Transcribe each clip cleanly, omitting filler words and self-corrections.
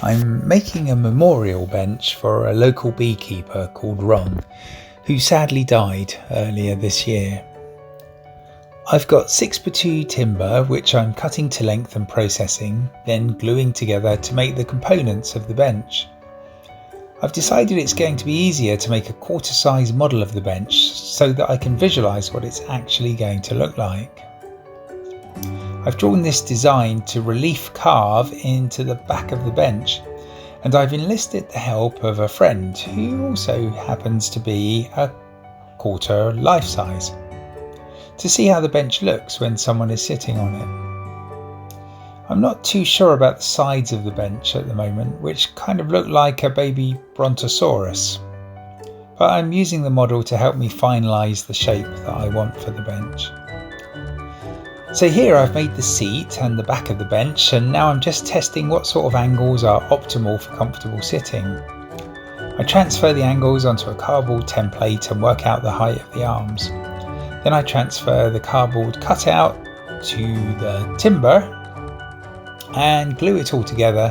I'm making a memorial bench for a local beekeeper called Ron, who sadly died earlier this year. I've got 6x2 timber which I'm cutting to length and processing, then gluing together to make the components of the bench. I've decided it's going to be easier to make a quarter-size model of the bench so that I can visualise what it's actually going to look like. I've drawn this design to relief carve into the back of the bench, and I've enlisted the help of a friend who also happens to be a quarter life size, to see how the bench looks when someone is sitting on it. I'm not too sure about the sides of the bench at the moment, which kind of look like a baby brontosaurus, but I'm using the model to help me finalise the shape that I want for the bench. So here I've made the seat and the back of the bench, and now I'm just testing what sort of angles are optimal for comfortable sitting. I transfer the angles onto a cardboard template and work out the height of the arms. Then I transfer the cardboard cutout to the timber and glue it all together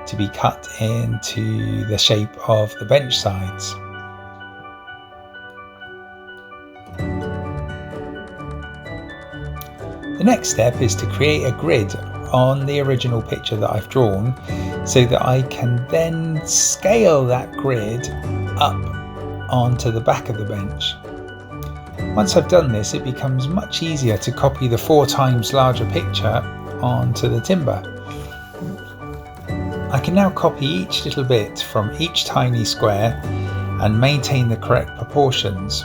to be cut into the shape of the bench sides. The next step is to create a grid on the original picture that I've drawn so that I can then scale that grid up onto the back of the bench. Once I've done this, it becomes much easier to copy the 4 times larger picture onto the timber. I can now copy each little bit from each tiny square and maintain the correct proportions.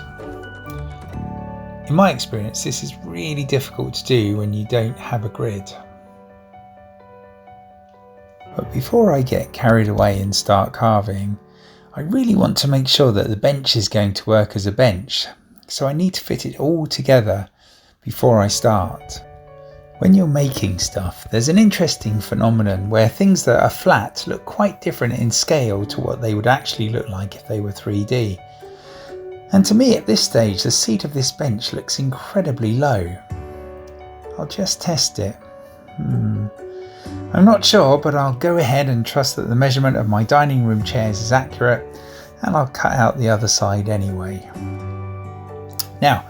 In my experience, this is really difficult to do when you don't have a grid. But before I get carried away and start carving, I really want to make sure that the bench is going to work as a bench, so I need to fit it all together before I start. When you're making stuff, there's an interesting phenomenon where things that are flat look quite different in scale to what they would actually look like if they were 3D. And to me at this stage, the seat of this bench looks incredibly low. I'll just test it. I'm not sure, but I'll go ahead and trust that the measurement of my dining room chairs is accurate, and I'll cut out the other side anyway. Now,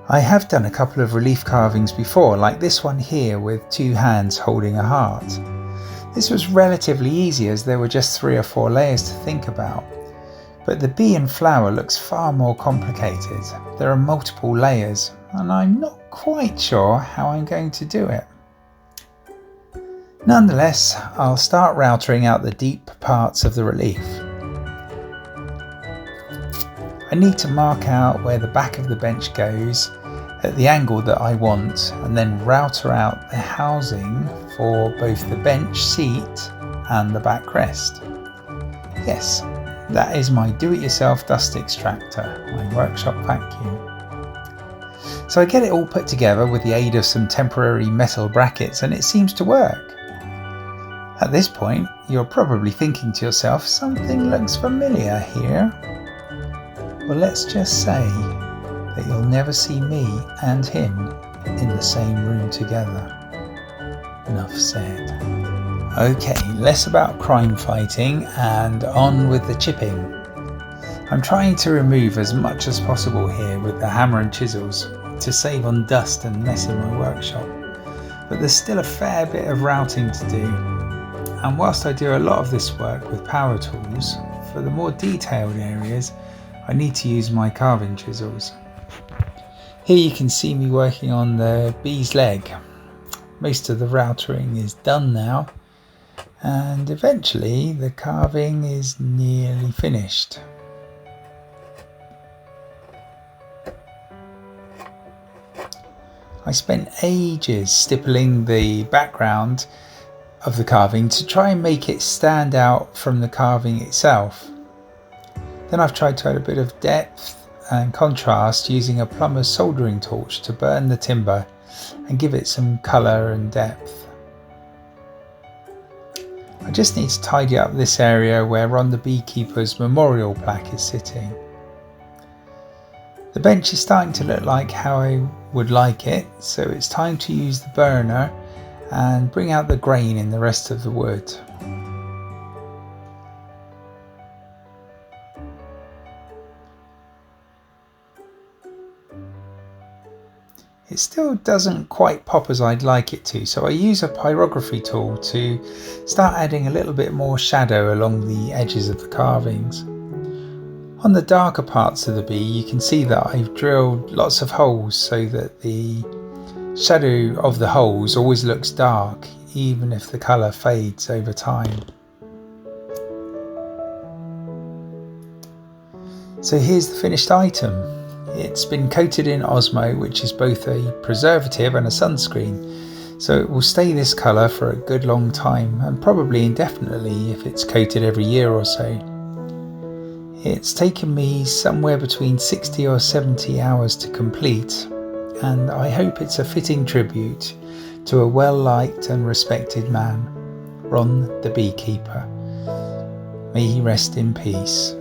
I have done a couple of relief carvings before, like this one here with 2 hands holding a heart. This was relatively easy as there were just 3 or 4 layers to think about. But the bee and flower looks far more complicated. There are multiple layers, and I'm not quite sure how I'm going to do it. Nonetheless, I'll start routering out the deep parts of the relief. I need to mark out where the back of the bench goes at the angle that I want, and then router out the housing for both the bench seat and the backrest. Yes, that is my do-it-yourself dust extractor, my workshop vacuum. So I get it all put together with the aid of some temporary metal brackets, and it seems to work. At this point, you're probably thinking to yourself, something looks familiar here. Well, let's just say that you'll never see me and him in the same room together. Enough said. Okay, less about crime fighting and on with the chipping. I'm trying to remove as much as possible here with the hammer and chisels to save on dust and mess in my workshop, but there's still a fair bit of routing to do, and whilst I do a lot of this work with power tools, for the more detailed areas I need to use my carving chisels. Here you can see me working on the bee's leg. Most of the routering is done now, and eventually the carving is nearly finished. I spent ages stippling the background of the carving to try and make it stand out from the carving itself. Then I've tried to add a bit of depth and contrast using a plumber's soldering torch to burn the timber and give it some colour and depth. I just need to tidy up this area where Ron the Beekeepers Memorial plaque is sitting. The bench is starting to look like how I would like it, so it's time to use the burner and bring out the grain in the rest of the wood. it still doesn't quite pop as I'd like it to, so I use a pyrography tool to start adding a little bit more shadow along the edges of the carvings. On the darker parts of the bee, you can see that I've drilled lots of holes so that the shadow of the holes always looks dark, even if the colour fades over time. So here's the finished item. It's been coated in Osmo, which is both a preservative and a sunscreen, so it will stay this colour for a good long time, and probably indefinitely if it's coated every year or so. It's taken me somewhere between 60 or 70 hours to complete, and I hope it's a fitting tribute to a well-liked and respected man, Ron the beekeeper. May he rest in peace.